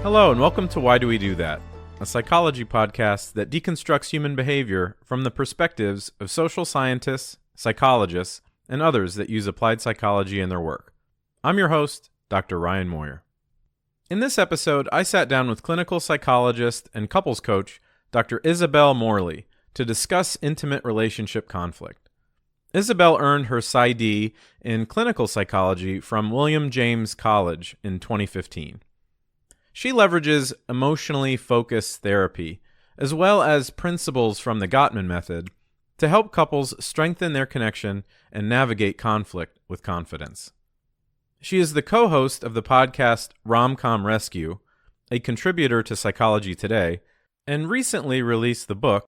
Hello, and welcome to Why Do We Do That, a psychology podcast that deconstructs human behavior from the perspectives of social scientists, psychologists, and others that use applied psychology in their work. I'm your host, Dr. Ryan Moyer. In this episode, I sat down with clinical psychologist and couples coach, Dr. Isabelle Morley, to discuss intimate relationship conflict. Isabelle earned her PsyD in clinical psychology from William James College in 2015. She leverages emotionally focused therapy, as well as principles from the Gottman method, to help couples strengthen their connection and navigate conflict with confidence. She is the co-host of the podcast Rom-Com Rescue, a contributor to Psychology Today, and recently released the book,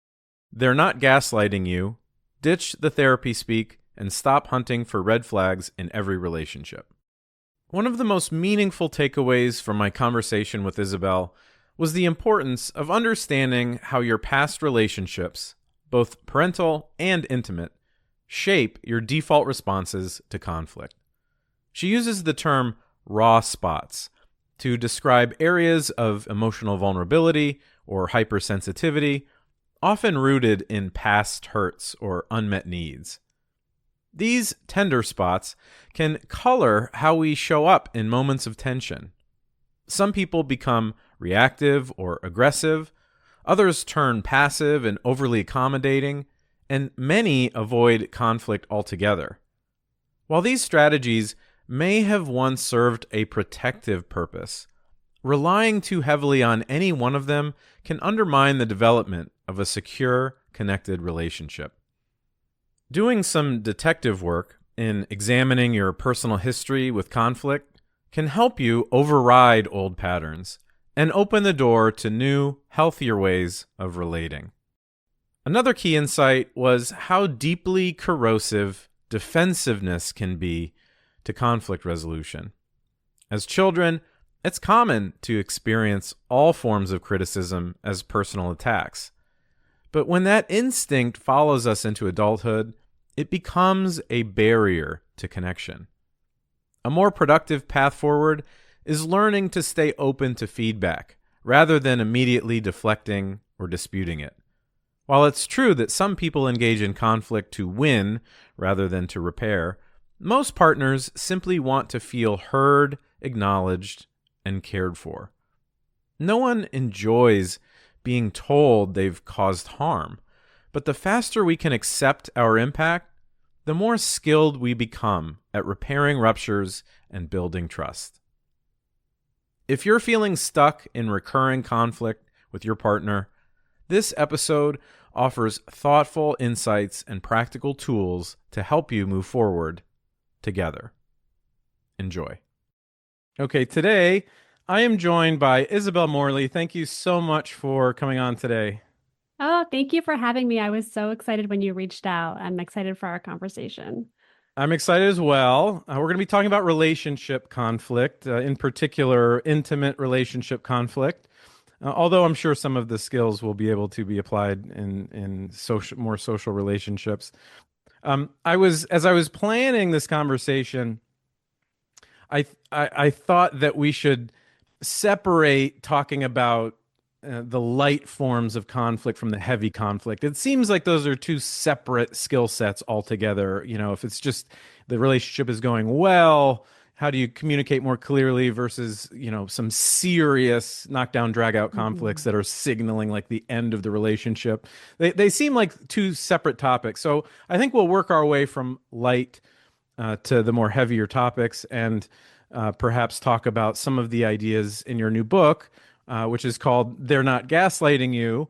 They're Not Gaslighting You, Ditch the Therapy Speak, and Stop Hunting for Red Flags in Every Relationship. One of the most meaningful takeaways from my conversation with Isabelle was the importance of understanding how your past relationships, both parental and intimate, shape your default responses to conflict. She uses the term raw spots to describe areas of emotional vulnerability or hypersensitivity, often rooted in past hurts or unmet needs. These tender spots can color how we show up in moments of tension. Some people become reactive or aggressive, others turn passive and overly accommodating, and many avoid conflict altogether. While these strategies may have once served a protective purpose, relying too heavily on any one of them can undermine the development of a secure, connected relationship. Doing some detective work in examining your personal history with conflict can help you override old patterns and open the door to new, healthier ways of relating. Another key insight was how deeply corrosive defensiveness can be to conflict resolution. As children, it's common to experience all forms of criticism as personal attacks. But when that instinct follows us into adulthood, it becomes a barrier to connection. A more productive path forward is learning to stay open to feedback rather than immediately deflecting or disputing it. While it's true that some people engage in conflict to win rather than to repair, most partners simply want to feel heard, acknowledged, and cared for. No one enjoys being told they've caused harm, but the faster we can accept our impact, the more skilled we become at repairing ruptures and building trust. If you're feeling stuck in recurring conflict with your partner, this episode offers thoughtful insights and practical tools to help you move forward together. Enjoy. Okay, today I am joined by Isabelle Morley. Thank you so much for coming on today. Oh, thank you for having me. I was so excited when you reached out. I'm excited for our conversation. I'm excited as well. We're going to be talking about relationship conflict, in particular, intimate relationship conflict. Although I'm sure some of the skills will be able to be applied in more social relationships. As I was planning this conversation, I thought that we should separate talking about the light forms of conflict from the heavy conflict. It seems like those are two separate skill sets altogether. You know, if it's just the relationship is going well, how do you communicate more clearly versus, you know, some serious knockdown, drag out conflicts that are signaling like the end of the relationship. They seem like two separate topics. So I think we'll work our way from light to the more heavier topics and perhaps talk about some of the ideas in your new book, which is called They're Not Gaslighting You,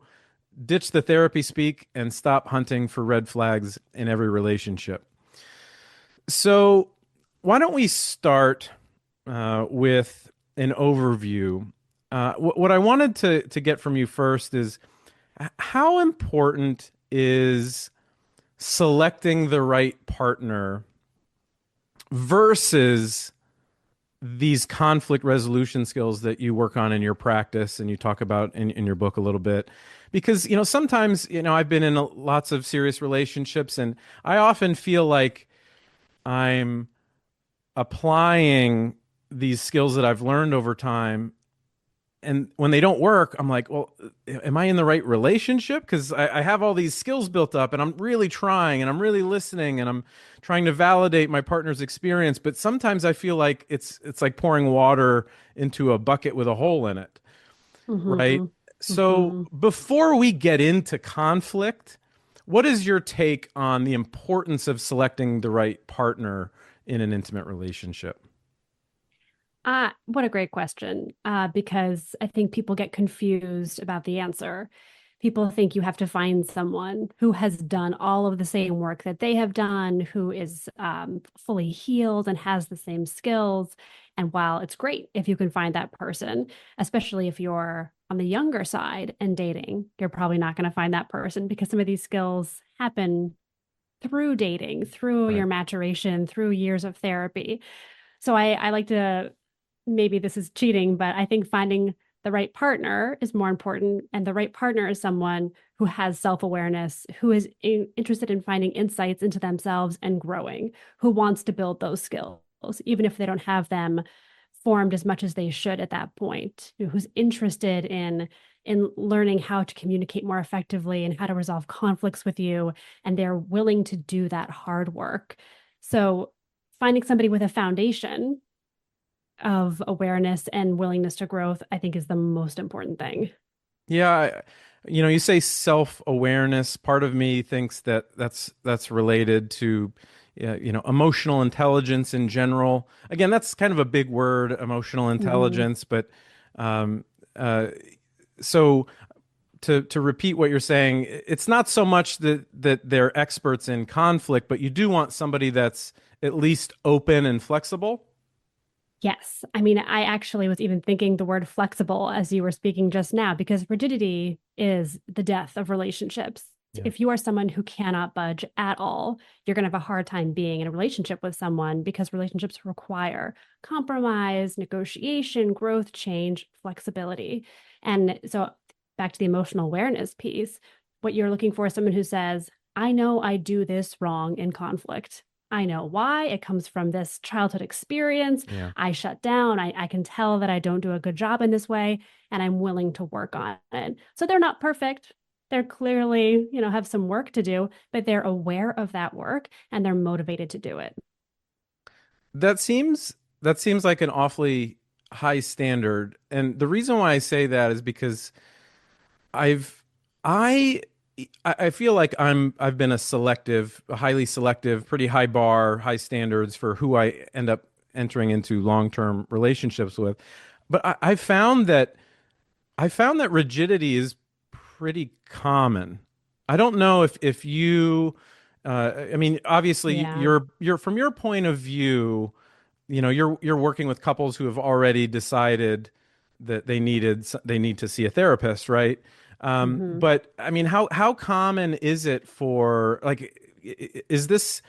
Ditch the Therapy Speak, and Stop Hunting for Red Flags in Every Relationship. So why don't we start with an overview? What I wanted to get from you first is how important is selecting the right partner versus these conflict resolution skills that you work on in your practice and you talk about in your book a little bit? Because, you know, sometimes, you know, I've been in lots of serious relationships and I often feel like I'm applying these skills that I've learned over time and when they don't work, I'm like, well, am I in the right relationship? Because I have all these skills built up and I'm really trying and I'm really listening and I'm trying to validate my partner's experience. But sometimes I feel like it's like pouring water into a bucket with a hole in it, right? Mm-hmm. So Mm-hmm. before we get into conflict, what is your take on the importance of selecting the right partner in an intimate relationship? What a great question. Because I think people get confused about the answer. People think you have to find someone who has done all of the same work that they have done, who is fully healed and has the same skills. And while it's great if you can find that person, especially if you're on the younger side and dating, you're probably not going to find that person because some of these skills happen through dating, through Right. your maturation, through years of therapy. So I like to, maybe this is cheating, but I think finding the right partner is more important. And the right partner is someone who has self-awareness, who is interested in finding insights into themselves and growing, who wants to build those skills, even if they don't have them formed as much as they should at that point, who's interested in learning how to communicate more effectively and how to resolve conflicts with you, and they're willing to do that hard work. So finding somebody with a foundation of awareness and willingness to growth, I think is the most important thing. Yeah, you say self-awareness. Part of me thinks that that's related to, emotional intelligence in general. Again, that's kind of a big word, emotional Mm-hmm. intelligence, but um, uh, so to repeat what you're saying, it's not so much that they're experts in conflict, but you do want somebody that's at least open and flexible. Yes. I mean, I actually was even thinking the word flexible as you were speaking just now, because rigidity is the death of relationships. Yeah. If you are someone who cannot budge at all, you're going to have a hard time being in a relationship with someone because relationships require compromise, negotiation, growth, change, flexibility. And so, back to the emotional awareness piece, what you're looking for is someone who says, I know I do this wrong in conflict. I know why. It comes from this childhood experience. Yeah. I shut down. I can tell that I don't do a good job in this way, and I'm willing to work on it. So they're not perfect. They're clearly, have some work to do, but they're aware of that work and they're motivated to do it. That seems that seems like an awfully high standard. And the reason why I say that is because I've I I feel like I've been a highly selective, pretty high bar, high standards for who I end up entering into long-term relationships with. But I found that rigidity is pretty common. I don't know if you I mean, obviously Yeah. you're from your point of view, you're working with couples who have already decided that they need to see a therapist, right? Hmm. But I mean, how common is it for like is this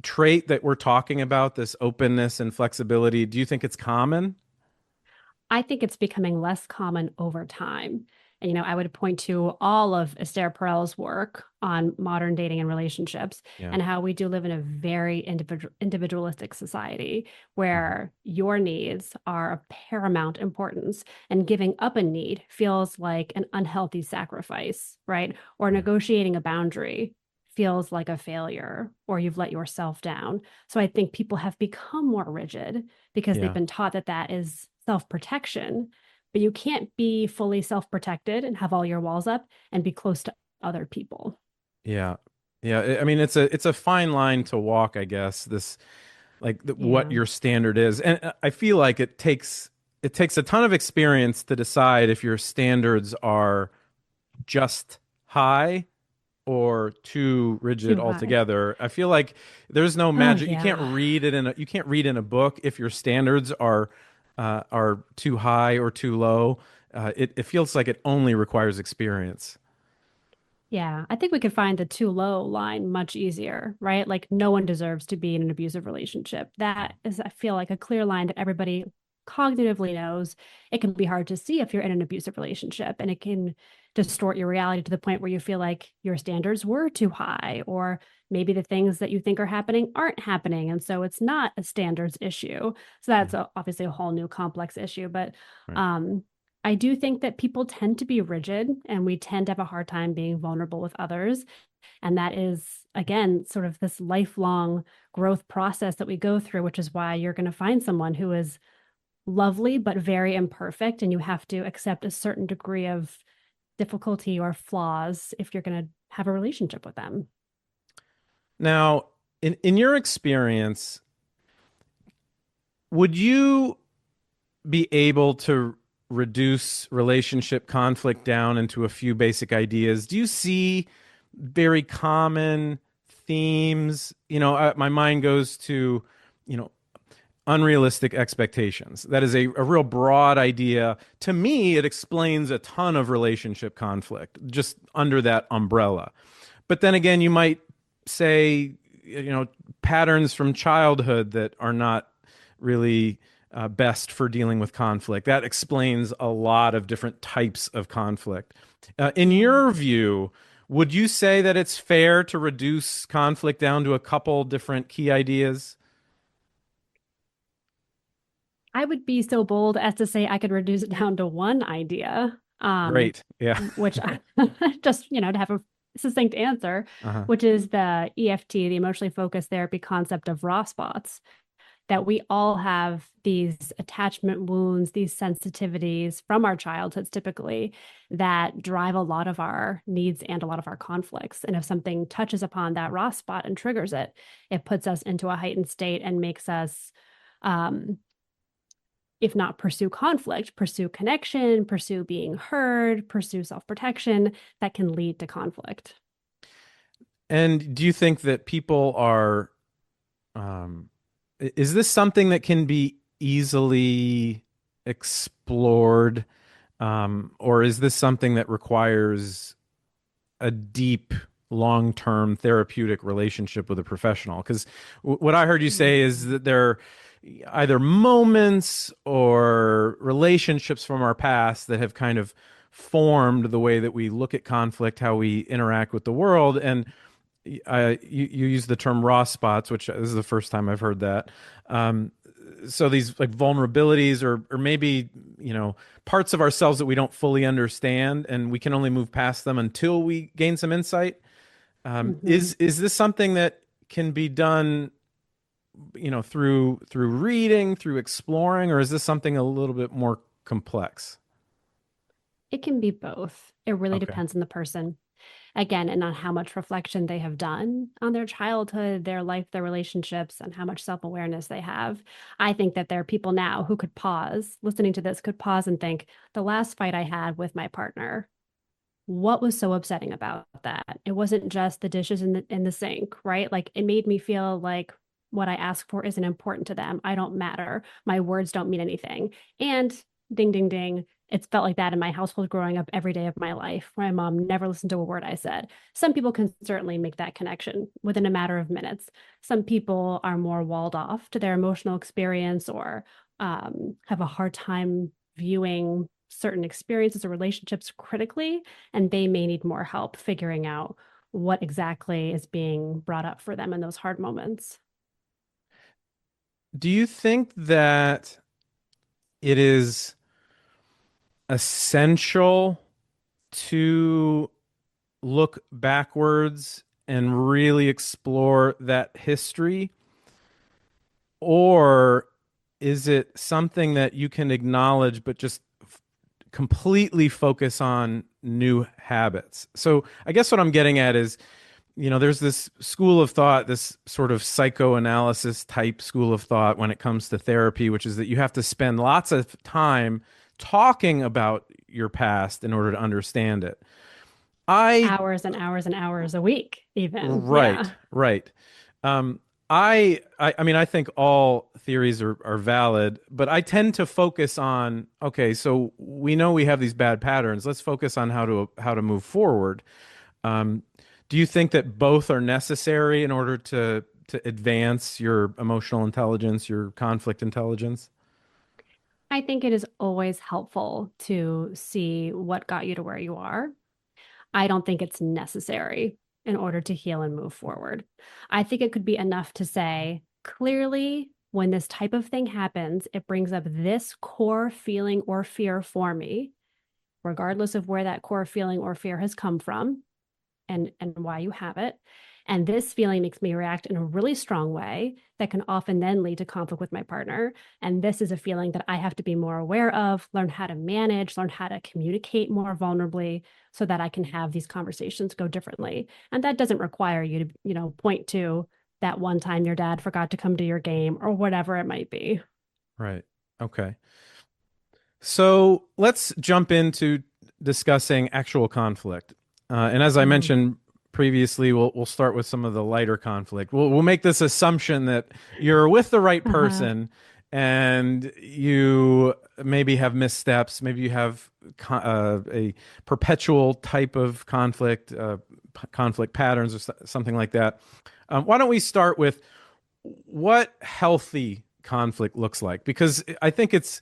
trait that we're talking about, this openness and flexibility, do you think it's common? I think it's becoming less common over time. And, I would point to all of Esther Perel's work on modern dating and relationships Yeah. and how we do live in a very individualistic society Mhm. where your needs are of paramount importance, and giving up a need feels like an unhealthy sacrifice, right? Or Yeah. negotiating a boundary feels like a failure or you've let yourself down. So I think people have become more rigid because they've Yeah. been taught that that is self-protection, but you can't be fully self-protected and have all your walls up and be close to other people. Yeah. Yeah. I mean, it's a fine line to walk, I guess. What Yeah. your standard is, and I feel like it takes a ton of experience to decide if your standards are just high or too rigid Too high. altogether. I feel like there's no Oh, magic. yeah. You can't read in a book if your standards are too high or too low. It feels like it only requires experience. Yeah. I think we could find the too low line much easier, right? Like no one deserves to be in an abusive relationship. That is, I feel like, a clear line that everybody cognitively knows, it can be hard to see if you're in an abusive relationship, and it can distort your reality to the point where you feel like your standards were too high, or maybe the things that you think are happening aren't happening. And so it's not a standards issue. So that's obviously a whole new complex issue. But Right. um, I do think that people tend to be rigid and we tend to have a hard time being vulnerable with others. And that is, again, sort of this lifelong growth process that we go through, which is why you're going to find someone who is lovely, but very imperfect. And you have to accept a certain degree of difficulty or flaws if you're going to have a relationship with them. Now, in your experience, would you be able to reduce relationship conflict down into a few basic ideas? Do you see very common themes? My mind goes to, you know, unrealistic expectations. That is a real broad idea. To me, it explains a ton of relationship conflict just under that umbrella. But then again, you might say, patterns from childhood that are not really best for dealing with conflict. That explains a lot of different types of conflict. In Yeah. your view, would you say that it's fair to reduce conflict down to a couple different key ideas? I would be so bold as to say I could reduce it down to one idea, Great. Yeah. which I, just, to have a succinct answer, Uh-huh. which is the EFT, the emotionally focused therapy concept of raw spots, that we all have these attachment wounds, these sensitivities from our childhoods typically that drive a lot of our needs and a lot of our conflicts. And if something touches upon that raw spot and triggers it, it puts us into a heightened state and makes us, um, if not pursue conflict, pursue connection, pursue being heard, pursue self protection that can lead to conflict. And do you think that people are, um, is this something that can be easily explored? Or is this something that requires a deep, long-term therapeutic relationship with a professional? Because what I heard you say is Mm. that there are either moments or relationships from our past that have kind of formed the way that we look at conflict, how we interact with the world. And you use the term raw spots, which this is the first time I've heard that. Um, so these like vulnerabilities or maybe, parts of ourselves that we don't fully understand and we can only move past them until we gain some insight. Mhm. Is this something that can be done, through reading, through exploring, or is this something a little bit more complex? It can be both. It really Okay. depends on the person. Again, and on how much reflection they have done on their childhood, their life, their relationships, and how much self awareness they have. I think that there are people now who could pause, listening to this, could pause and think, the last fight I had with my partner, what was so upsetting about that? It wasn't just the dishes in the sink, right? Like it made me feel like what I ask for isn't important to them. I don't matter. My words don't mean anything. And ding, ding, ding. It's felt like that in my household growing up every day of my life. My mom never listened to a word I said. Some people can certainly make that connection within a matter of minutes. Some people are more walled off to their emotional experience or have a hard time viewing certain experiences or relationships critically, and they may need more help figuring out what exactly is being brought up for them in those hard moments. Do you think that it is essential to look backwards and really explore that history? Or is it something that you can acknowledge but just completely focus on new habits? So I guess what I'm getting at is, there's this school of thought, this sort of psychoanalysis type school of thought when it comes to therapy, which is that you have to spend lots of time talking about your past in order to understand it. I Hours and hours and hours a week, even. Right, Yeah. right. Um, I mean, I think all theories are valid, but I tend to focus on, okay, so we know we have these bad patterns. Let's focus on how to move forward. Um, do you think that both are necessary in order to advance your emotional intelligence, your conflict intelligence? I think it is always helpful to see what got you to where you are. I don't think it's necessary in order to heal and move forward. I think it could be enough to say, clearly, when this type of thing happens, it brings up this core feeling or fear for me, regardless of where that core feeling or fear has come from and why you have it. And this feeling makes me react in a really strong way that can often then lead to conflict with my partner. And this is a feeling that I have to be more aware of, learn how to manage, learn how to communicate more vulnerably so that I can have these conversations go differently. And that doesn't require you to, point to that one time your dad forgot to come to your game or whatever it might be. Right. Okay. So let's jump into discussing actual conflict. And as I Mm. mentioned previously, we'll start with some of the lighter conflict. We'll make this assumption that you're with the right Uh-huh. person, and you maybe have missteps. Maybe you have a perpetual type of conflict, conflict patterns, or something like that. Why don't we start with what healthy conflict looks like? Because I think it's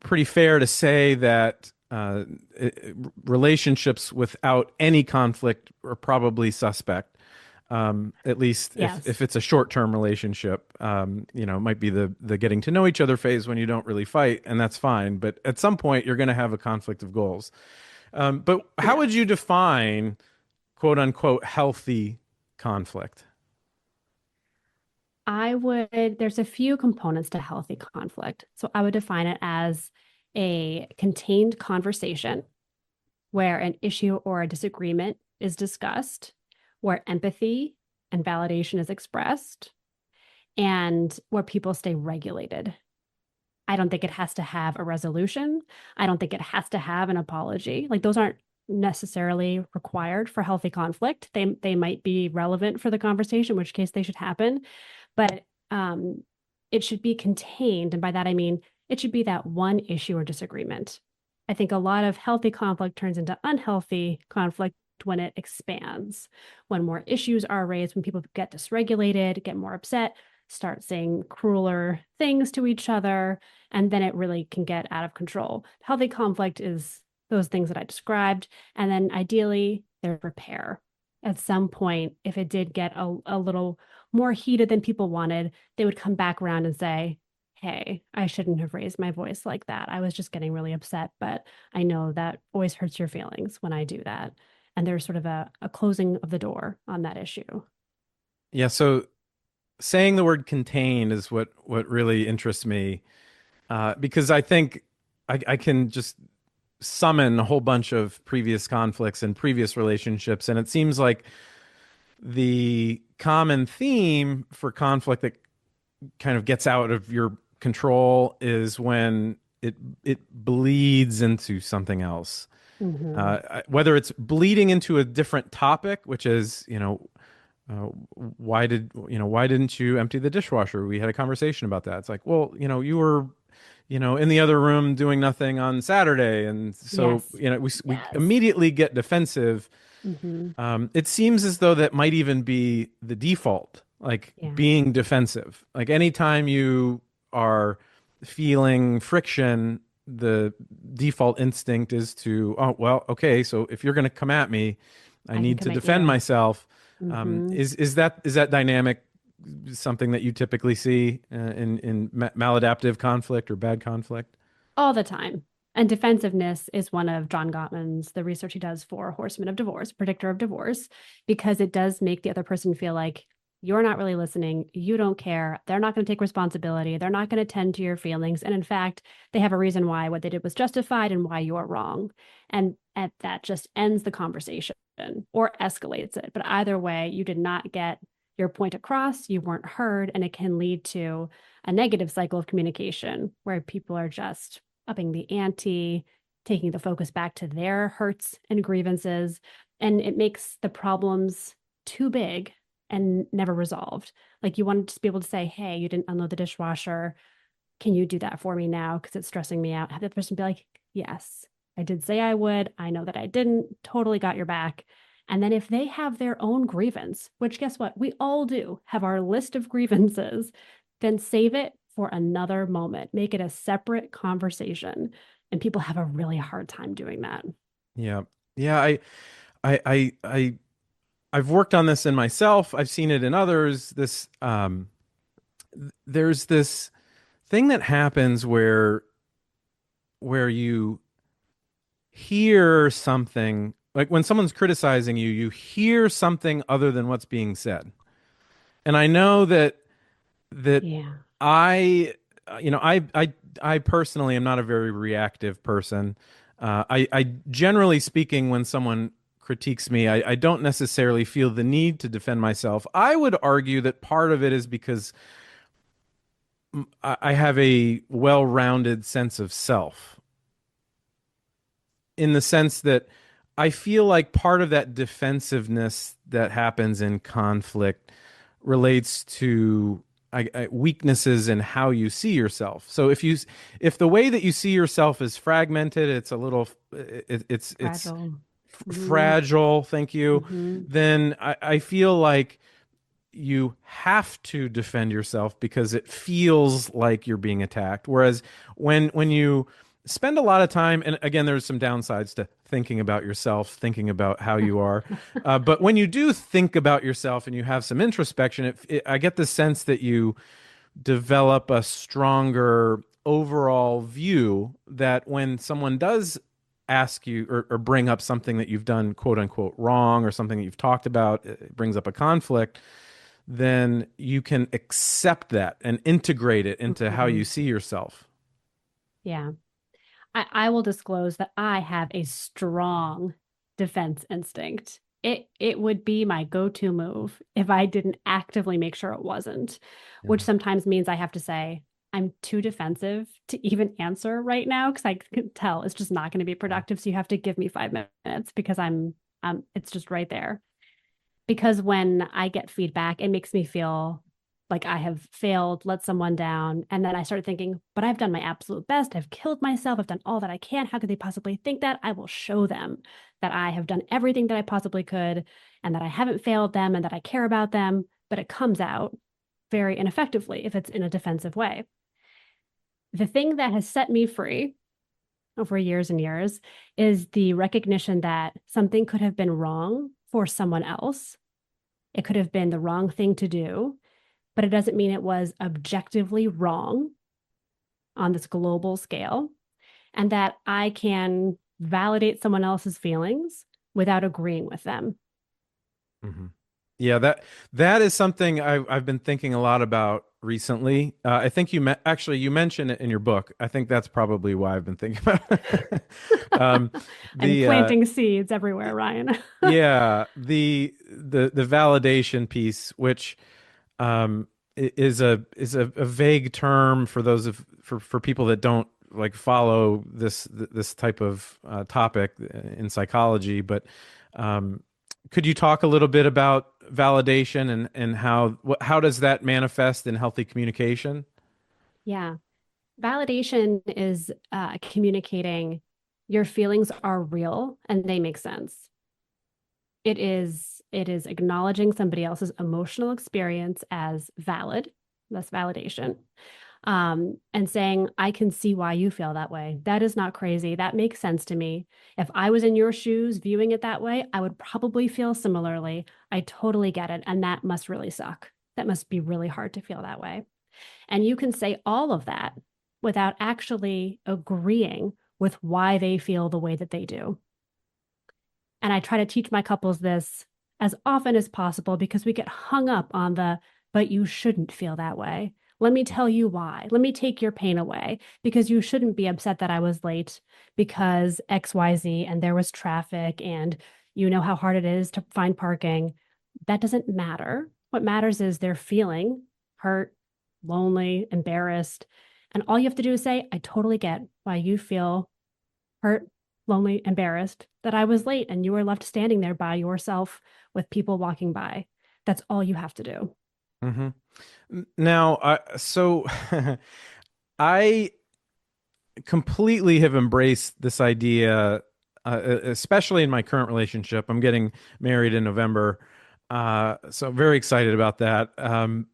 pretty fair to say that relationships without any conflict are probably suspect. At least Yes. if it's a short-term relationship, it might be the getting to know each other phase when you don't really fight, and that's fine. But at some point, you're going to have a conflict of goals. But how would you Yes. define quote unquote healthy conflict? There's a few components to healthy conflict. So I would define it as a contained conversation where an issue or a disagreement is discussed, where empathy and validation is expressed, and where people stay regulated. I don't think it has to have a resolution. I don't think it has to have an apology. Like those aren't necessarily required for healthy conflict. They might be relevant for the conversation, in which case they should happen, but it should be contained. And by that, I mean, it should be that one issue or disagreement. I think a lot of healthy conflict turns into unhealthy conflict when it expands, when more issues are raised, when people get dysregulated, get more upset, start saying crueler things to each other, and then it really can get out of control. Healthy conflict is those things that I described. And then ideally, there's repair. At some point, if it did get a little more heated than people wanted, they would come back around and say, hey, I shouldn't have raised my voice like that. I was just getting really upset, but I know that always hurts your feelings when I do that. And there's sort of a closing of the door on that issue. Yeah, so saying the word contained is what really interests me, because I think I can just summon a whole bunch of previous conflicts and previous relationships, and it seems like the common theme for conflict that kind of gets out of your control is when it bleeds into something else. Mm-hmm. Whether it's bleeding into a different topic, which is, why didn't you empty the dishwasher? We had a conversation about that. It's like, well, you were, in the other room doing nothing on Saturday, and so Yes. we Yes. immediately get defensive. Mm-hmm. It seems as though that might even be the default, like Yeah. being defensive. Like anytime you are feeling friction, the default instinct is to, oh, well, okay, so if you're going to come at me, I I can need come to at defend you. myself. Mm-hmm. Is that dynamic something that you typically see in maladaptive conflict or bad conflict? All the time. And defensiveness is one of John Gottman's, the research he does for Horsemen of Divorce, predictor of divorce, because it does make the other person feel like you're not really listening. You don't care. They're not going to take responsibility. They're not going to tend to your feelings. And in fact, they have a reason why what they did was justified and why you're wrong. And that just ends the conversation or escalates it. But either way, you did not get your point across. You weren't heard. And it can lead to a negative cycle of communication where people are just upping the ante, taking the focus back to their hurts and grievances. And it makes the problems too big and never resolved. Like you want to be able to say, hey, you didn't unload the dishwasher. Can you do that for me now? Because it's stressing me out. Have the person be like, yes, I did say I would. I know that I didn't. Totally got your back. And then if they have their own grievance, which guess what? We all do have our list of grievances, then save it for another moment. Make it a separate conversation. And people have a really hard time doing that. Yeah. Yeah. I, I, I, I've worked on this in myself. I've seen it in others. There's this thing that happens where you hear something like when someone's criticizing you, you hear something other than what's being said. And I know that Yeah. I, I personally am not a very reactive person. I generally speaking, when someone critiques me, I don't necessarily feel the need to defend myself. I would argue that part of it is because I have a well-rounded sense of self, in the sense that I feel like part of that defensiveness that happens in conflict relates to weaknesses in how you see yourself. So if the way that you see yourself is fragmented, it's a little it's Fragile. Hmm. fragile, thank you, Hmm. then I feel like you have to defend yourself because it feels like you're being attacked. Whereas when you spend a lot of time, and again, there's some downsides to thinking about yourself, thinking about how you are. But when you do think about yourself and you have some introspection, I get the sense that you develop a stronger overall view that when someone does ask you or bring up something that you've done quote unquote wrong or something that you've talked about, it brings up a conflict, then you can accept that and integrate it into how Hmm. you see yourself. Yeah. I will disclose that I have a strong defense instinct. It would be my go-to move if I didn't actively make sure it wasn't, Yeah. which sometimes means I have to say, I'm too defensive to even answer right now because I can tell it's just not going to be productive. So you have to give me 5 minutes because it's just right there. Because when I get feedback, it makes me feel like I have failed, let someone down. And then I start thinking, but I've done my absolute best. I've killed myself. I've done all that I can. How could they possibly think that? I will show them that I have done everything that I possibly could and that I haven't failed them and that I care about them. But it comes out very ineffectively if it's in a defensive way. The thing that has set me free over years and years is the recognition that something could have been wrong for someone else. It could have been the wrong thing to do, but it doesn't mean it was objectively wrong on this global scale, and that I can validate someone else's feelings without agreeing with them. Mhm. Yeah, that is something I've been thinking a lot about recently. I think actually you mentioned it in your book. I think that's probably why I've been thinking about it. um, I'm the planting seeds everywhere, Ryan. yeah, the validation piece, which is a vague term for those for people that don't like follow this type of topic in psychology. But um, could you talk a little bit about validation and how does that manifest in healthy communication? Yeah. Validation is communicating your feelings are real and they make sense. It is acknowledging somebody else's emotional experience as valid. That's validation. And saying, I can see why you feel that way. That is not crazy. That makes sense to me. If I was in your shoes viewing it that way, I would probably feel similarly. I totally get it. And that must really suck. That must be really hard to feel that way. And you can say all of that without actually agreeing with why they feel the way that they do. And I try to teach my couples this as often as possible because we get hung up on but you shouldn't feel that way. Let me tell you why. Let me take your pain away because you shouldn't be upset that I was late because XYZ and there was traffic and you know how hard it is to find parking. That doesn't matter. What matters is they're feeling hurt, lonely, embarrassed. And all you have to do is say, I totally get why you feel hurt, lonely, embarrassed that I was late and you were left standing there by yourself with people walking by. That's all you have to do. Hmm. Now, so I completely have embraced this idea, especially in my current relationship. I'm getting married in November, so I'm very excited about that.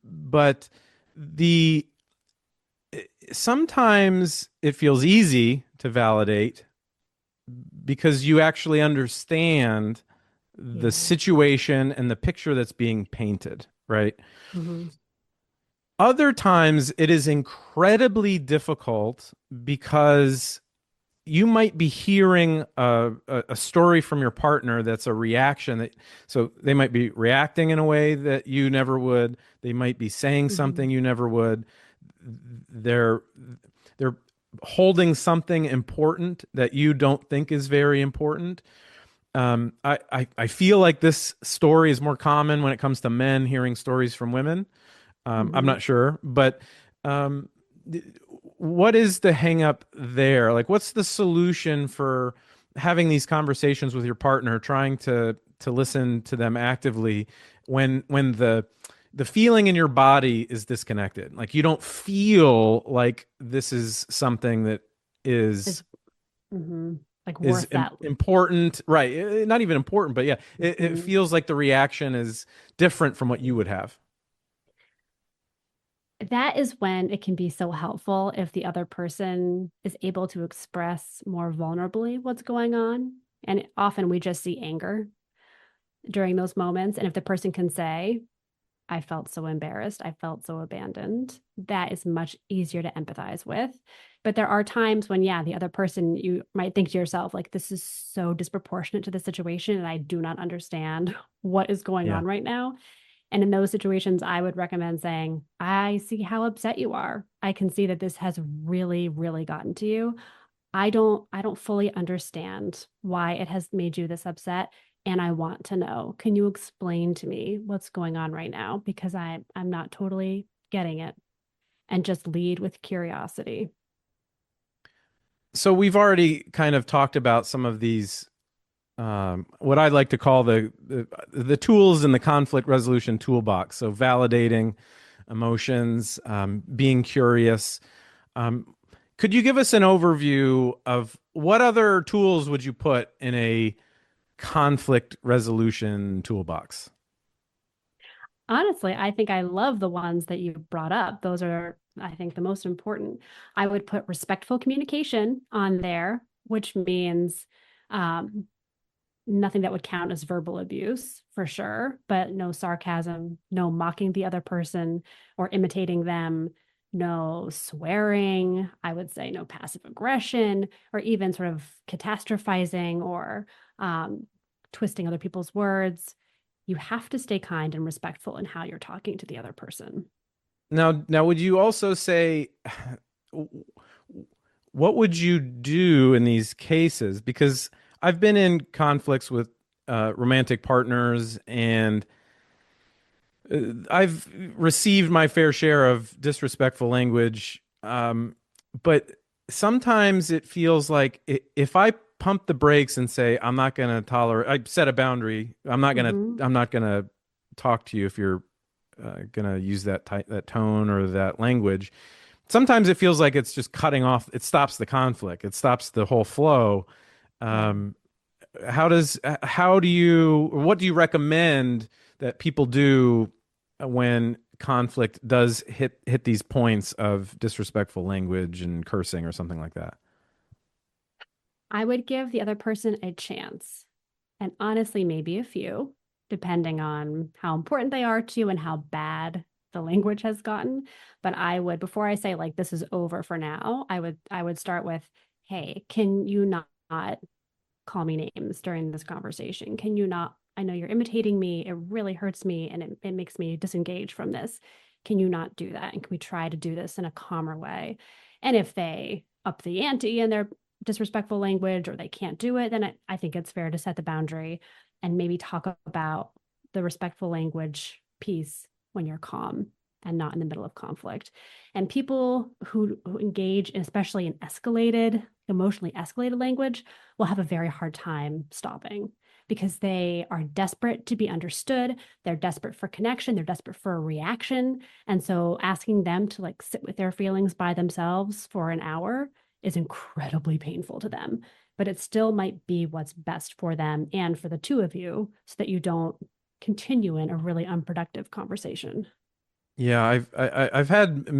But the sometimes it feels easy to validate because you actually understand the Yeah. situation and the picture that's being painted, right? Hmm. Other times it is incredibly difficult because you might be hearing a story from your partner that's a reaction that, so they might be reacting in a way that you never would. They might be saying Hmm. something you never would. They're they're holding something important that you don't think is very important. I feel like this story is more common when it comes to men hearing stories from women. I'm Hmm. not sure, but um, what is the hang up there? Like, what's the solution for having these conversations with your partner, trying to listen to them actively when the feeling in your body is disconnected? Like you don't feel like this is something that Is is hmm like is worth that. important, right? Not even important, but yeah, it Mhm. feels like the reaction is different from what you would have. That is when it can be so helpful if the other person is able to express more vulnerably what's going on. And often we just see anger during those moments. And if the person can say, I felt so embarrassed, I felt so abandoned, that is much easier to empathize with. But there are times when, yeah, the other person, you might think to yourself, like, this is so disproportionate to the situation, and I do not understand what is going Yeah. on right now. And in those situations, I would recommend saying, I see how upset you are. I can see that this has really, really gotten to you. I don't fully understand why it has made you this upset. And I want to know. Can you explain to me what's going on right now? Because I'm not totally getting it. And just lead with curiosity. So we've already kind of talked about some of these, what I'd like to call the tools in the conflict resolution toolbox. So validating emotions, being curious. Um, could you give us an overview of what other tools would you put in a conflict resolution toolbox? Honestly, I think I love the ones that you brought up. Those are, I think, the most important. I would put respectful communication on there, which means um, nothing that would count as verbal abuse for sure, but no sarcasm, no mocking the other person or imitating them, no swearing. I would say no passive aggression or even sort of catastrophizing or um, twisting other people's words. You have to stay kind and respectful in how you're talking to the other person. Now, would you also say what would you do in these cases? Because I've been in conflicts with romantic partners, and I've received my fair share of disrespectful language. But sometimes it feels like if I pump the brakes and say I'm not going to tolerate, I set a boundary. Mm-hmm. I'm not gonna talk to you if you're gonna use that tone or that language. Sometimes it feels like it's just cutting off. It stops the conflict. It stops the whole flow. Yeah. Um, how do you what do you recommend that people do when conflict does hit these points of disrespectful language and cursing or something like that? I would give the other person a chance, and honestly, maybe a few, depending on how important they are to you and how bad the language has gotten. But I would, before I say like this is over for now, I would start with, hey, can you not call me names during this conversation? Can you not? I know you're imitating me. It really hurts me and it makes me disengage from this. Can you not do that? And can we try to do this in a calmer way? And if they up the ante in their disrespectful language or they can't do it, then I think it's fair to set the boundary and maybe talk about the respectful language piece when you're calm and not in the middle of conflict. And people who engage, especially in emotionally escalated language, will have a very hard time stopping because they are desperate to be understood. They're desperate for connection. They're desperate for a reaction. And so asking them to like sit with their feelings by themselves for an hour is incredibly painful to them. But it still might be what's best for them and for the two of you so that you don't continue in a really unproductive conversation. Yeah, I've had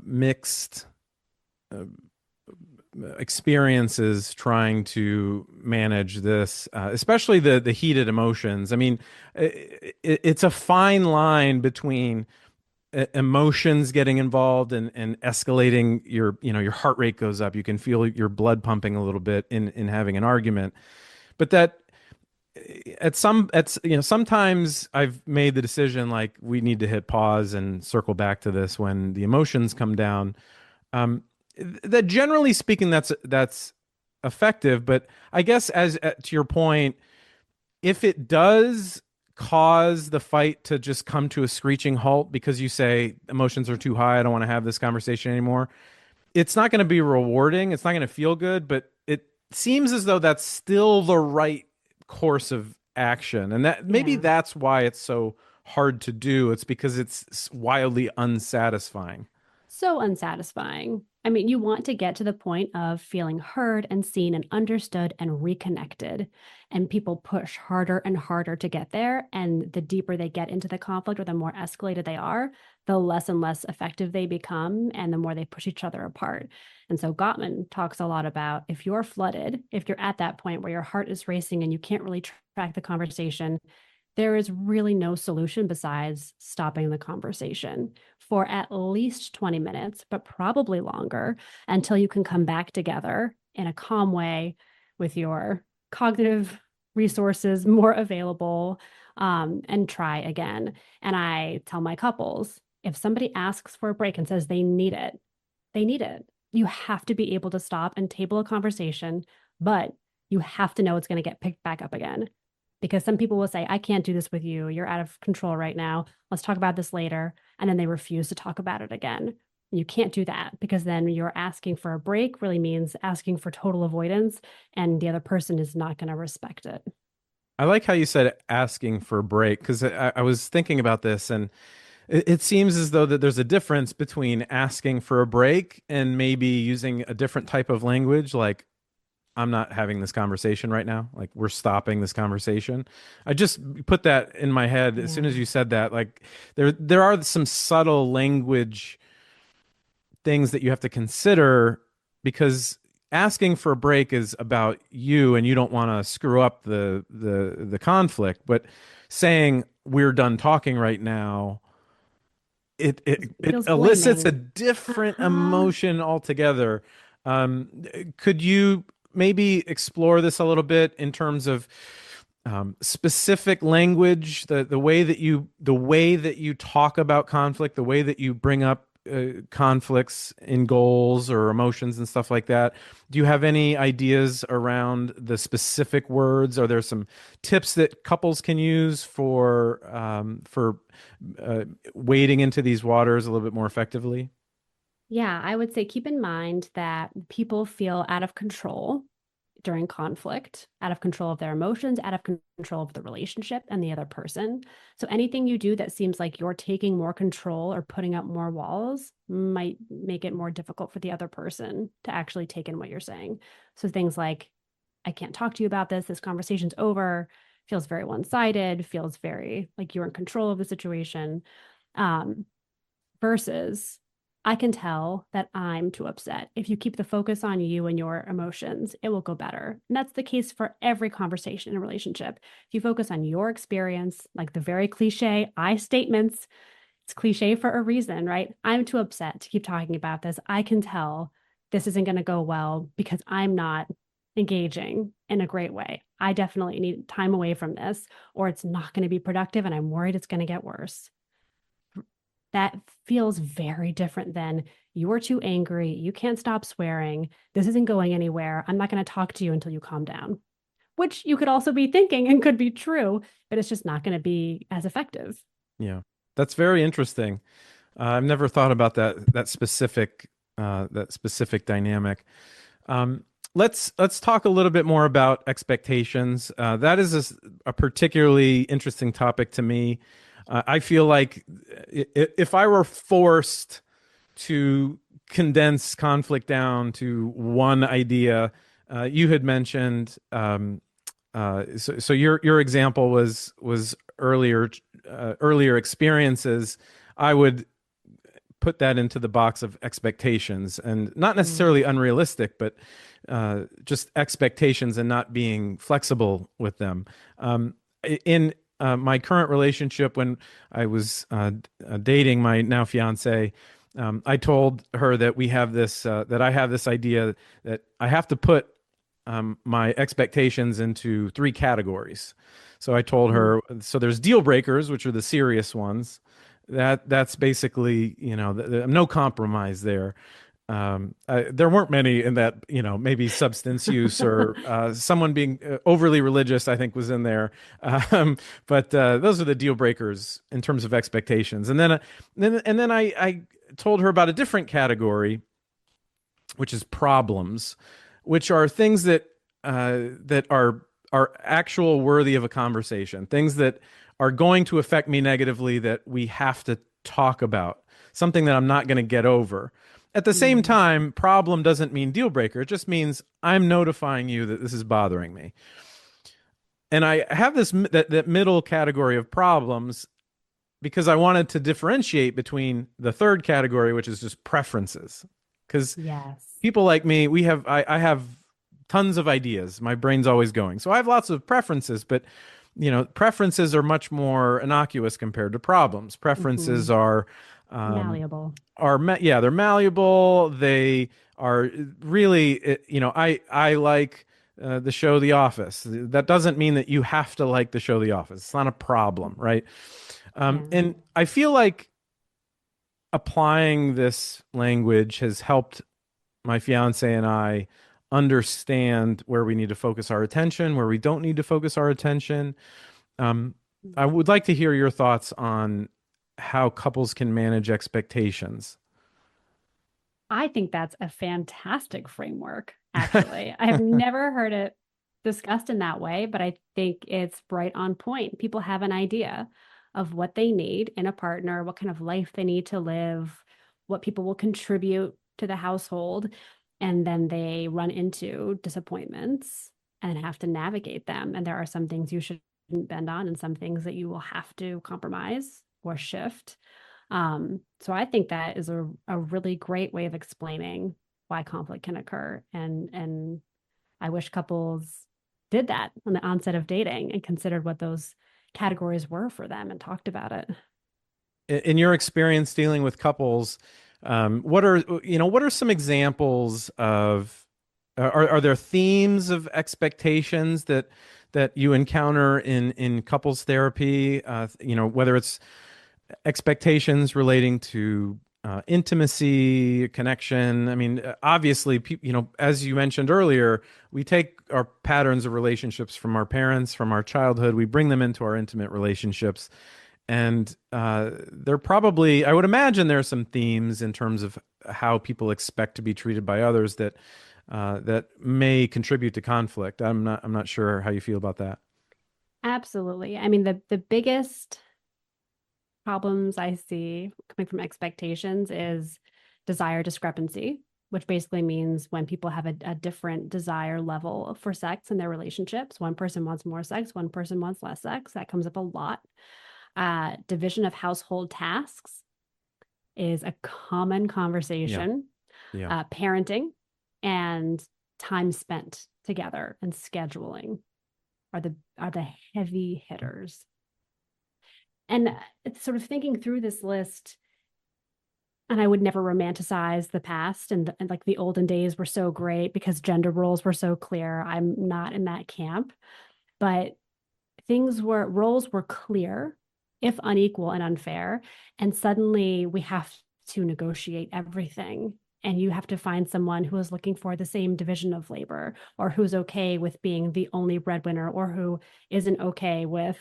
mixed experiences trying to manage this, especially the heated emotions. I mean, it's a fine line between emotions getting involved and escalating. Your heart rate goes up. You can feel your blood pumping a little bit in having an argument, but that sometimes I've made the decision like we need to hit pause and circle back to this when the emotions come down. um, that generally speaking, that's effective. But I guess as to your point, if it does cause the fight to just come to a screeching halt because you say emotions are too high, I don't want to have this conversation anymore, it's not going to be rewarding. It's not going to feel good, but it seems as though that's still the right course of action. And that maybe Yeah. that's why it's so hard to do. It's because it's wildly unsatisfying. So unsatisfying. I mean, you want to get to the point of feeling heard and seen and understood and reconnected. And people push harder and harder to get there. And the deeper they get into the conflict or the more escalated they are, the less and less effective they become and the more they push each other apart. And so Gottman talks a lot about if you're flooded, if you're at that point where your heart is racing and you can't really track the conversation, there is really no solution besides stopping the conversation for at least 20 minutes, but probably longer until you can come back together in a calm way with your cognitive resources more available, and try again. And I tell my couples if somebody asks for a break and says they need it, they need it. You have to be able to stop and table a conversation, but you have to know it's going to get picked back up again because some people will say, I can't do this with you. You're out of control right now. Let's talk about this later. And then they refuse to talk about it again. You can't do that because then you're asking for a break really means asking for total avoidance, and the other person is not going to respect it. I like how you said asking for a break because I was thinking about this, and it seems as though that there's a difference between asking for a break and maybe using a different type of language, like I'm not having this conversation right now. Like we're stopping this conversation. I just put that in my head as soon as Yeah. you said that. Like there are some subtle language things that you have to consider because asking for a break is about you and you don't want to screw up the conflict, but saying we're done talking right now, it Feels elicits a blaming. different Uh-huh. emotion altogether. Um, could you maybe explore this a little bit in terms of specific language, the way that you talk about conflict, the way that you bring up conflicts in goals or emotions and stuff like that? Do you have any ideas around the specific words? Are there some tips that couples can use for wading into these waters a little bit more effectively? Yeah, I would say keep in mind that people feel out of control during conflict, out of control of their emotions, out of control of the relationship and the other person. So anything you do that seems like you're taking more control or putting up more walls might make it more difficult for the other person to actually take in what you're saying. So things like, I can't talk to you about this. This conversation's over. Feels very one sided, feels very like you're in control of the situation. Um, versus I can tell that I'm too upset. If you keep the focus on you and your emotions, it will go better. And that's the case for every conversation in a relationship. If you focus on your experience, like the very cliche I statements, it's cliche for a reason, right? I'm too upset to keep talking about this. I can tell this isn't going to go well because I'm not engaging in a great way. I definitely need time away from this, or it's not going to be productive and I'm worried it's going to get worse. That feels very different than you're too angry. You can't stop swearing. This isn't going anywhere. I'm not going to talk to you until you calm down, which you could also be thinking and could be true, but it's just not going to be as effective. Yeah, that's very interesting. I've never thought about that specific dynamic. Let's talk a little bit more about expectations. That is a particularly interesting topic to me. I feel like if I were forced to condense conflict down to one idea, you had mentioned. So your example was earlier experiences. I would put that into the box of expectations, and not Mm. necessarily unrealistic, but just expectations and not being flexible with them. In my current relationship, when I was dating my now fiance, I told her that we have this that I have this idea that I have to put my expectations into three categories. So I told Mm. her, so there's deal breakers, which are the serious ones. That's basically, no compromise there. There weren't many in that, maybe substance use or someone being overly religious, I think was in there. Um, but those are the deal breakers in terms of expectations. And then I told her about a different category, which is problems, which are things that are actual worthy of a conversation, things that are going to affect me negatively that we have to talk about, something that I'm not going to get over. At the same Mm. time, problem doesn't mean deal breaker. It just means I'm notifying you that this is bothering me. And I have that middle category of problems because I wanted to differentiate between the third category, which is just preferences. Because Yes. people like me, I have tons of ideas. My brain's always going. So I have lots of preferences, but preferences are much more innocuous compared to problems. Preferences Hmm. um, Malleable. yeah, they're malleable. They are really, I like the show The Office. That doesn't mean that you have to like the show The Office. It's not a problem, right? Yeah. And I feel like applying this language has helped my fiance and I understand where we need to focus our attention, where we don't need to focus our attention. Um, I would like to hear your thoughts on how couples can manage expectations. I think that's a fantastic framework, actually. I have never heard it discussed in that way, but I think it's right on point. People have an idea of what they need in a partner, what kind of life they need to live, what people will contribute to the household, and then they run into disappointments and have to navigate them. And there are some things you shouldn't bend on and some things that you will have to compromise or shift. So I think that is a really great way of explaining why conflict can occur. And I wish couples did that on the onset of dating and considered what those categories were for them and talked about it. In your experience dealing with couples, what are some examples of are there themes of expectations that you encounter in couples therapy? Whether it's expectations relating to intimacy, connection. I mean, obviously, as you mentioned earlier, we take our patterns of relationships from our parents, from our childhood, we bring them into our intimate relationships. And there probably, I would imagine there are some themes in terms of how people expect to be treated by others that may contribute to conflict. I'm not sure how you feel about that. Absolutely. I mean, the biggest problems I see coming from expectations is desire discrepancy, which basically means when people have a different desire level for sex in their relationships. One person wants more sex, one person wants less sex. That comes up a lot. Division of household tasks is a common Yeah, conversation. yeah. Parenting and time spent together and scheduling are the heavy hitters. And it's sort of thinking through this list, and I would never romanticize the past and like the olden days were so great because gender roles were so clear. I'm not in that camp, but roles were clear, if unequal and unfair. And suddenly we have to negotiate everything. And you have to find someone who is looking for the same division of labor or who's okay with being the only breadwinner or who isn't okay with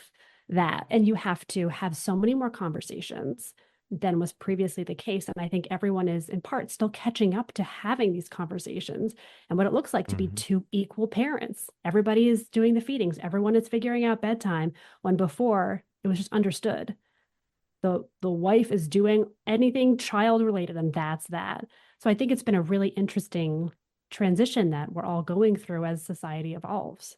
that. And you have to have so many more conversations than was previously the case. And I think everyone is in part still catching up to having these conversations and what it looks like to be Mhm. two equal parents. Everybody is doing the feedings, everyone is figuring out bedtime when before it was just understood. The wife is doing anything child related, and that's that. So I think it's been a really interesting transition that we're all going through as society evolves.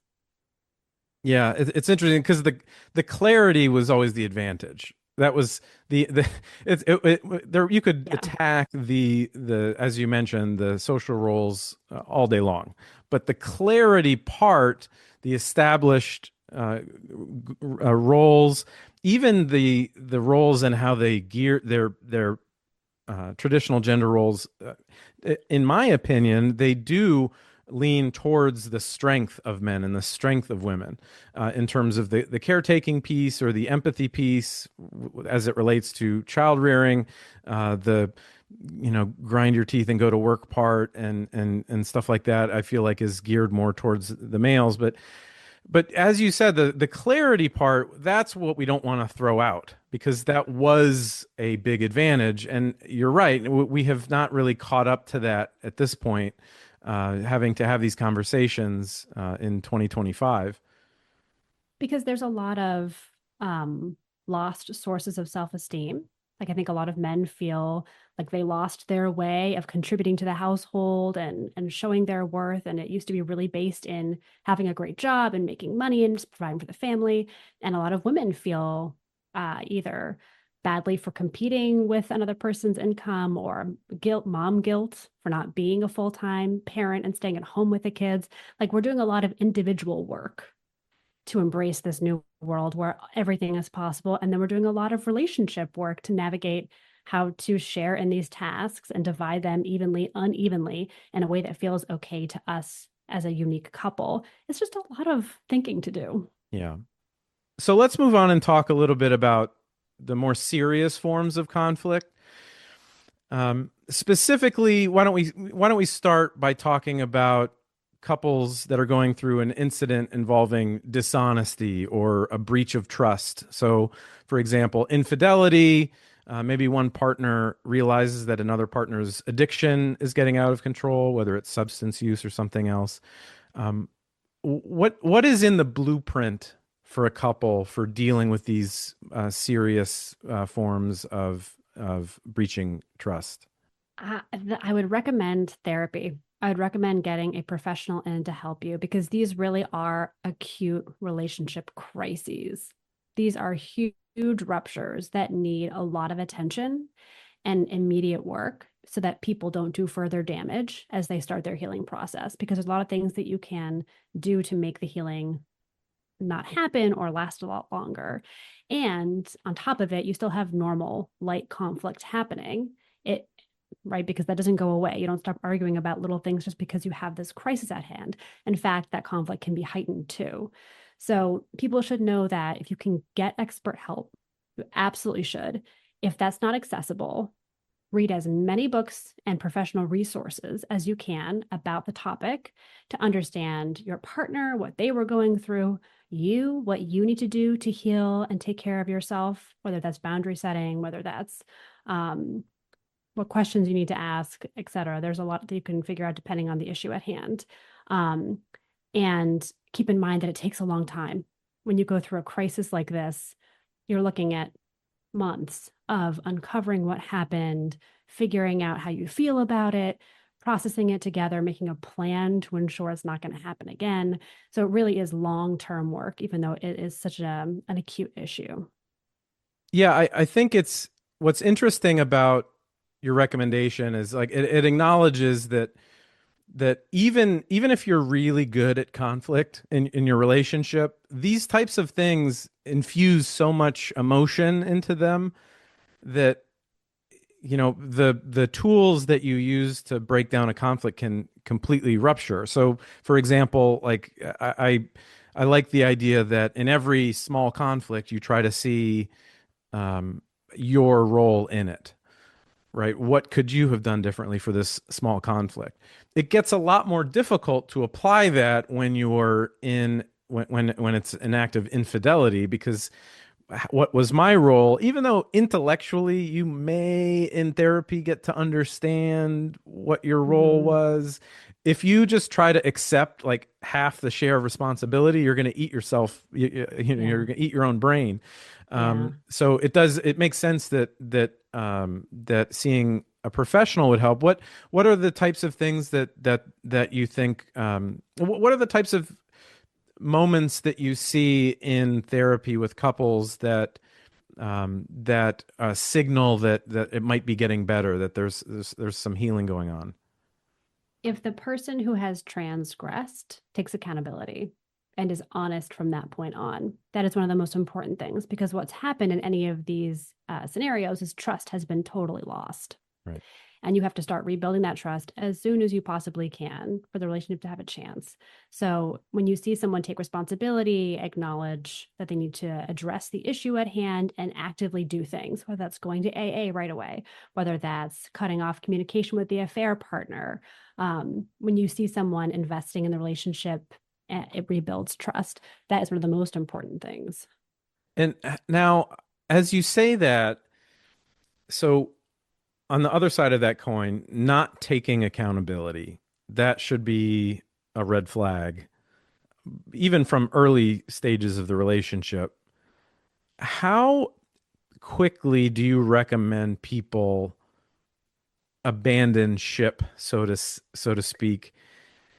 Yeah, it's interesting because the clarity was always the advantage. That was the there you could Yeah. attack the as you mentioned the social roles all day long, but the clarity part, the established roles, even the roles and how they gear their traditional gender roles, in my opinion, they do lean towards the strength of men and the strength of women in terms of the caretaking piece or the empathy piece as it relates to child rearing, the grind your teeth and go to work part and stuff like that. I feel like is geared more towards the males, but as you said, the clarity part, that's what we don't want to throw out because that was a big advantage. And you're right, we have not really caught up to that at this point, having to have these conversations in 2025. Because there's a lot of lost sources of self-esteem. Like I think a lot of men feel like they lost their way of contributing to the household and showing their worth. And it used to be really based in having a great job and making money and just providing for the family. And a lot of women feel either badly for competing with another person's income or mom guilt for not being a full-time parent and staying at home with the kids. Like we're doing a lot of individual work to embrace this new world where everything is possible. And then we're doing a lot of relationship work to navigate how to share in these tasks and divide them evenly, unevenly in a way that feels okay to us as a unique couple. It's just a lot of thinking to do. Yeah. So let's move on and talk a little bit about the more serious forms of conflict. Specifically, why don't we start by talking about couples that are going through an incident involving dishonesty or a breach of trust. So, for example, infidelity. Maybe one partner realizes that another partner's addiction is getting out of control, whether it's substance use or something else. Um, what is in the blueprint for a couple for dealing with these serious forms of breaching trust? I would recommend therapy. I would recommend getting a professional in to help you because these really are acute relationship crises. These are huge ruptures that need a lot of attention and immediate work so that people don't do further damage as they start their healing process. Because there's a lot of things that you can do to make the healing not happen or last a lot longer. And on top of it, you still have normal light conflict happening. It right? Because that doesn't go away. You don't stop arguing about little things just because you have this crisis at hand. In fact, that conflict can be heightened too. So people should know that if you can get expert help, you absolutely should. If that's not accessible, read as many books and professional resources as you can about the topic to understand your partner, what they were going through, what you need to do to heal and take care of yourself, whether that's boundary setting, whether that's what questions you need to ask, et cetera. There's a lot that you can figure out depending on the issue at hand. Um, and keep in mind that it takes a long time. When you go through a crisis like this, you're looking at months of uncovering what happened, figuring out how you feel about it, processing it together, making a plan to ensure it's not going to happen again. So it really is long-term work, even though it is such an acute issue. Yeah, I think it's what's interesting about your recommendation is like it acknowledges that even if you're really good at conflict in your relationship, these types of things infuse so much emotion into them that the tools that you use to break down a conflict can completely rupture. So, for example, like I like the idea that in every small conflict, you try to see your role in it, right? What could you have done differently for this small conflict? It gets a lot more difficult to apply that when you're in when it's an act of infidelity because what was my role, even though intellectually you may in therapy get to understand what your role Mm-hmm. was, if you just try to accept like half the share of responsibility, you're going to eat yourself, Yeah. you're going to eat your own brain. Yeah. So it makes sense that seeing a professional would help. What are the types of things that you think, what are the types of moments that you see in therapy with couples that that signal that it might be getting better, that there's some healing going on? If the person who has transgressed takes accountability and is honest from that point on, that is one of the most important things, because what's happened in any of these scenarios is trust has been totally lost. Right. And you have to start rebuilding that trust as soon as you possibly can for the relationship to have a chance. So when you see someone take responsibility, acknowledge that they need to address the issue at hand and actively do things, whether that's going to AA right away, whether that's cutting off communication with the affair partner. When you see someone investing in the relationship, it rebuilds trust. That is one of the most important things. And now, as you say that, so on the other side of that coin, not taking accountability, that should be a red flag, even from early stages of the relationship. How quickly do you recommend people abandon ship, so to speak,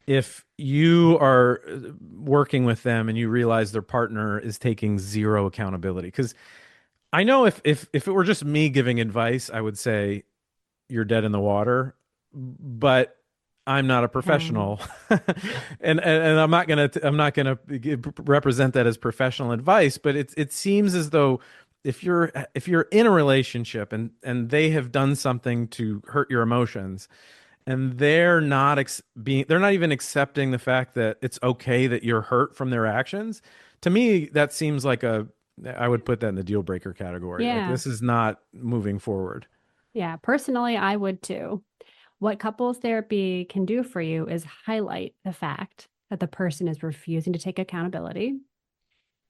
if you are working with them and you realize their partner is taking zero accountability? Because I know if it were just me giving advice, I would say you're dead in the water, but I'm not a Um, professional, and I'm not gonna represent that as professional advice. But it seems as though if you're in a relationship and they have done something to hurt your emotions, and they're not even accepting the fact that it's okay that you're hurt from their actions. To me, that seems like I would put that in the deal breaker category. Like, yeah. this is not moving forward. Yeah. Personally, I would too. What couples therapy can do for you is highlight the fact that the person is refusing to take accountability,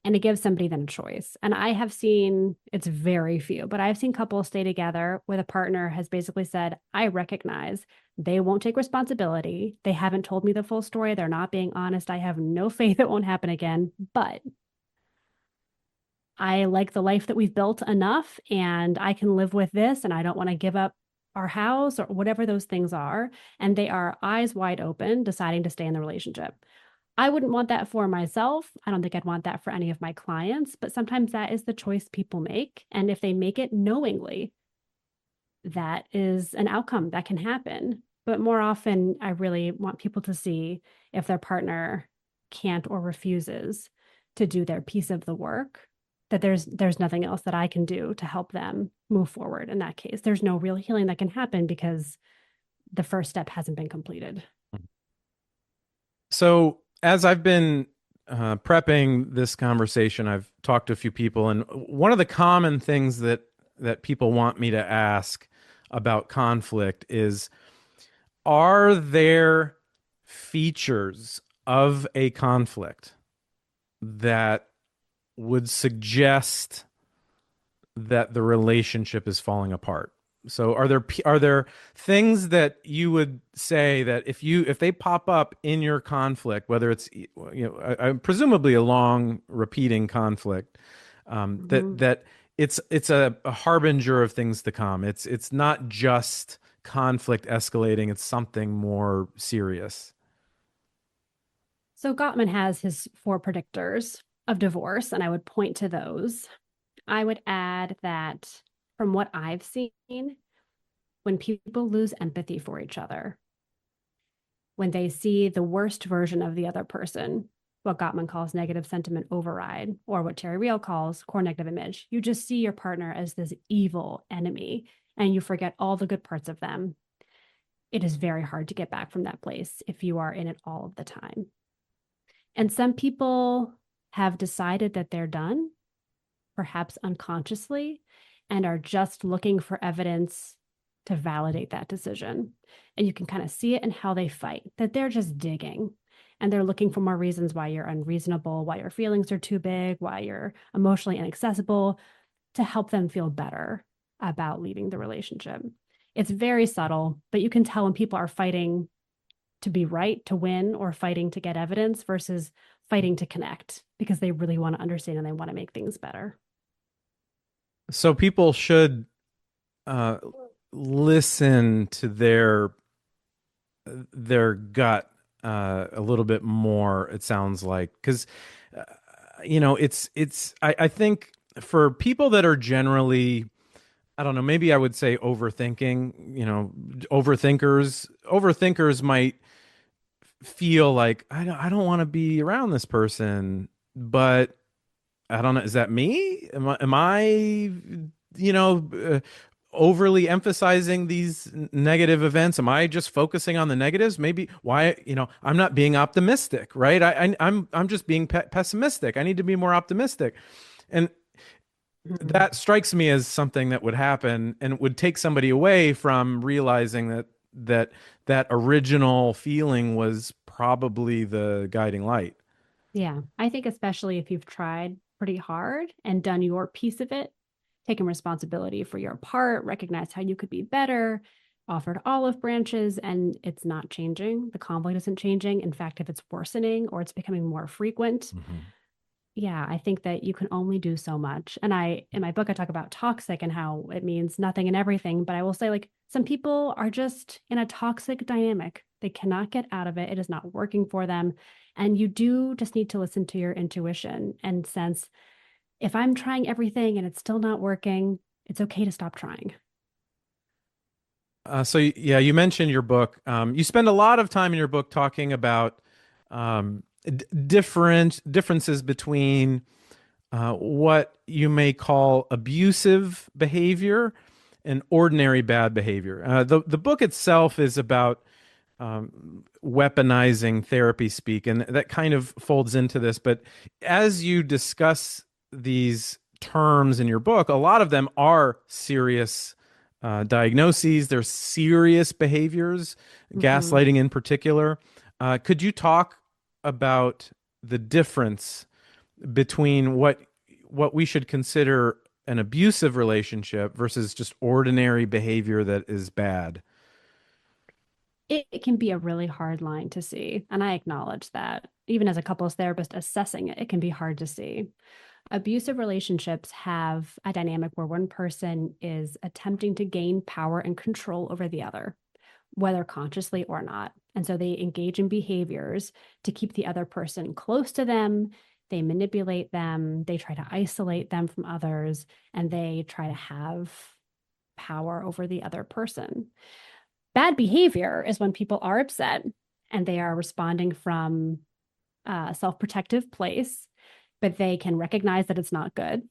and it gives somebody then a choice. And I have seen, it's very few, but I've seen couples stay together where the partner has basically said, I recognize they won't take responsibility. They haven't told me the full story. They're not being honest. I have no faith it won't happen again, but I like the life that we've built enough and I can live with this and I don't want to give up our house or whatever those things are. And they are eyes wide open, deciding to stay in the relationship. I wouldn't want that for myself. I don't think I'd want that for any of my clients, but sometimes that is the choice people make. And if they make it knowingly, that is an outcome that can happen. But more often, I really want people to see if their partner can't or refuses to do their piece of the work, that there's nothing else that I can do to help them move forward. In that case, there's no real healing that can happen because the first step hasn't been completed. So, as I've been prepping this conversation, I've talked to a few people, and one of the common things that people want me to ask about conflict is, are there features of a conflict that would suggest that the relationship is falling apart? So are there things that you would say that if they pop up in your conflict, whether it's presumably a long repeating conflict, that Mhm. that it's a harbinger of things to come. It's not just conflict escalating, it's something more serious. So Gottman has his four predictors of divorce, and I would point to those. I would add that from what I've seen, when people lose empathy for each other, when they see the worst version of the other person, what Gottman calls negative sentiment override, or what Terry Real calls core negative image, you just see your partner as this evil enemy and you forget all the good parts of them. It is very hard to get back from that place if you are in it all of the time. And some people have decided that they're done, perhaps unconsciously, and are just looking for evidence to validate that decision. And you can kind of see it in how they fight, that they're just digging and they're looking for more reasons why you're unreasonable, why your feelings are too big, why you're emotionally inaccessible, to help them feel better about leaving the relationship. It's very subtle, but you can tell when people are fighting to be right, to win, or fighting to get evidence versus fighting to connect because they really want to understand and they want to make things better. So people should uh, listen to their gut a little bit more. It sounds like, because it's I think for people that are generally, I don't know, maybe I would say overthinking, overthinkers might feel like I don't want to be around this person, but I don't know. Is that me? Am I, overly emphasizing these negative events? Am I just focusing on the negatives? Maybe why, I'm not being optimistic, right? I'm just being pessimistic. I need to be more optimistic. And Mhm. that strikes me as something that would happen and would take somebody away from realizing that original feeling was probably the guiding light. Yeah, I think especially if you've tried pretty hard and done your piece of it, taken responsibility for your part, recognized how you could be better, offered olive branches, and it's not changing. The conflict isn't changing. In fact, if it's worsening or it's becoming more frequent, Mhm. yeah, I think that you can only do so much. And in my book, I talk about toxic and how it means nothing and everything. But I will say, like, some people are just in a toxic dynamic. They cannot get out of it. It is not working for them. And you do just need to listen to your intuition and sense if I'm trying everything and it's still not working, it's okay to stop trying. Yeah, you mentioned your book. You spend a lot of time in your book talking about differences between what you may call abusive behavior and ordinary bad behavior. The book itself is about weaponizing therapy speak, and that kind of folds into this. But as you discuss these terms in your book, a lot of them are serious diagnoses. They're serious behaviors, Mhm. gaslighting in particular. Could you talk about the difference between what we should consider an abusive relationship versus just ordinary behavior that is bad? It can be a really hard line to see. And I acknowledge that. Even as a couples therapist assessing it, it can be hard to see. Abusive relationships have a dynamic where one person is attempting to gain power and control over the other, whether consciously or not. And so they engage in behaviors to keep the other person close to them. They manipulate them, they try to isolate them from others, and they try to have power over the other person. Bad behavior is when people are upset and they are responding from a self protective place, but they can recognize that it's not good,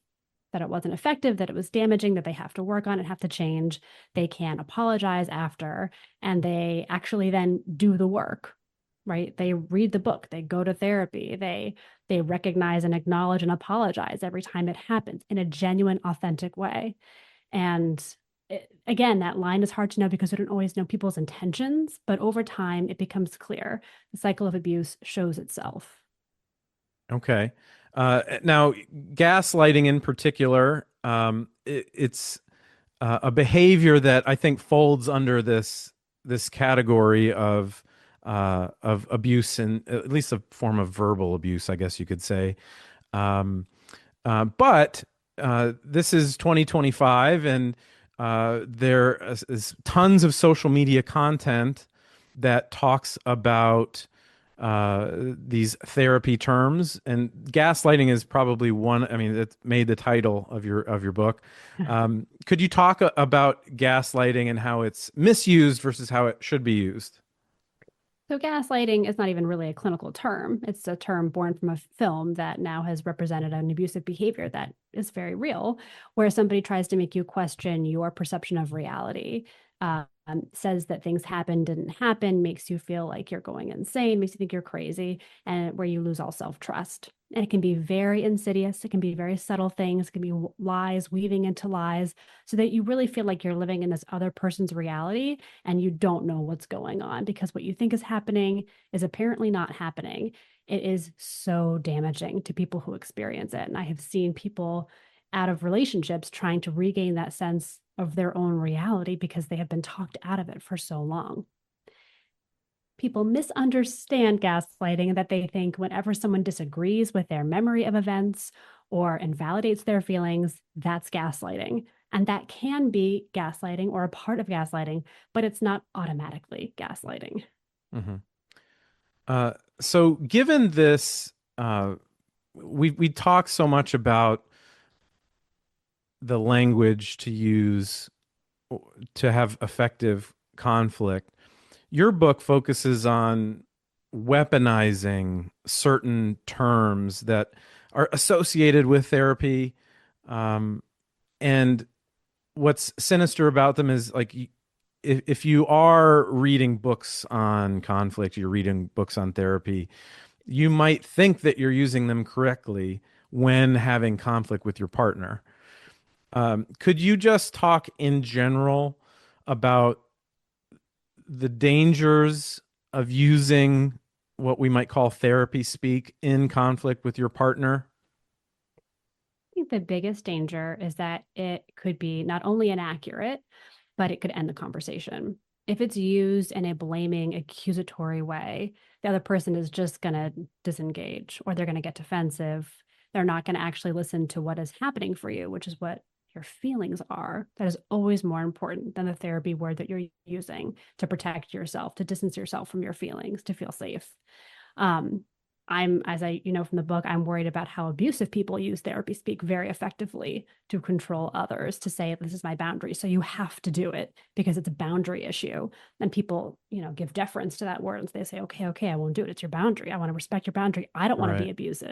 that it wasn't effective, that it was damaging, that they have to work on it, have to change. They can apologize after, and they actually then do the work, right? They read the book, they go to therapy, they recognize and acknowledge and apologize every time it happens in a genuine, authentic way. And again, that line is hard to know because we don't always know people's intentions, but over time it becomes clear. The cycle of abuse shows itself. Okay. Now, gaslighting in particular, it's a behavior that I think folds under this category of abuse, and at least a form of verbal abuse, I guess you could say. Um, but This is 2025, and there is tons of social media content that talks about these therapy terms, and gaslighting is probably one. I mean, it made the title of your book. Could you talk about gaslighting and how it's misused versus how it should be used? So, gaslighting is not even really a clinical term. It's a term born from a film that now has represented an abusive behavior that is very real, where somebody tries to make you question your perception of reality, says that things happened, didn't happen, makes you feel like you're going insane, makes you think you're crazy, and where you lose all self trust. And it can be very insidious. It can be very subtle things. It can be lies, weaving into lies, so that you really feel like you're living in this other person's reality and you don't know what's going on because what you think is happening is apparently not happening. It is so damaging to people who experience it. And I have seen people out of relationships trying to regain that sense of their own reality because they have been talked out of it for so long. People misunderstand gaslighting and that they think whenever someone disagrees with their memory of events or invalidates their feelings, that's gaslighting. And that can be gaslighting or a part of gaslighting, but it's not automatically gaslighting. Mhm. Given this, we talk so much about the language to use to have effective conflict. Your book focuses on weaponizing certain terms that are associated with therapy. Um, and what's sinister about them is like if you are reading books on conflict, you're reading books on therapy, you might think that you're using them correctly when having conflict with your partner. Could you just talk in general about the dangers of using what we might call therapy speak in conflict with your partner? I think the biggest danger is that it could be not only inaccurate, but it could end the conversation. If it's used in a blaming, accusatory way, the other person is just going to disengage or they're going to get defensive. They're not going to actually listen to what is happening for you, which is what your feelings are. That is always more important than the therapy word that you're using to protect yourself, to distance yourself from your feelings, to feel safe. Um, as I, from the book, I'm worried about how abusive people use therapy speak very effectively to control others, to say, this is my boundary. So you have to do it because it's a boundary issue. And people, give deference to that word. And they say, okay, I won't do it. It's your boundary. I want to respect your boundary. I don't want to Right. be abusive.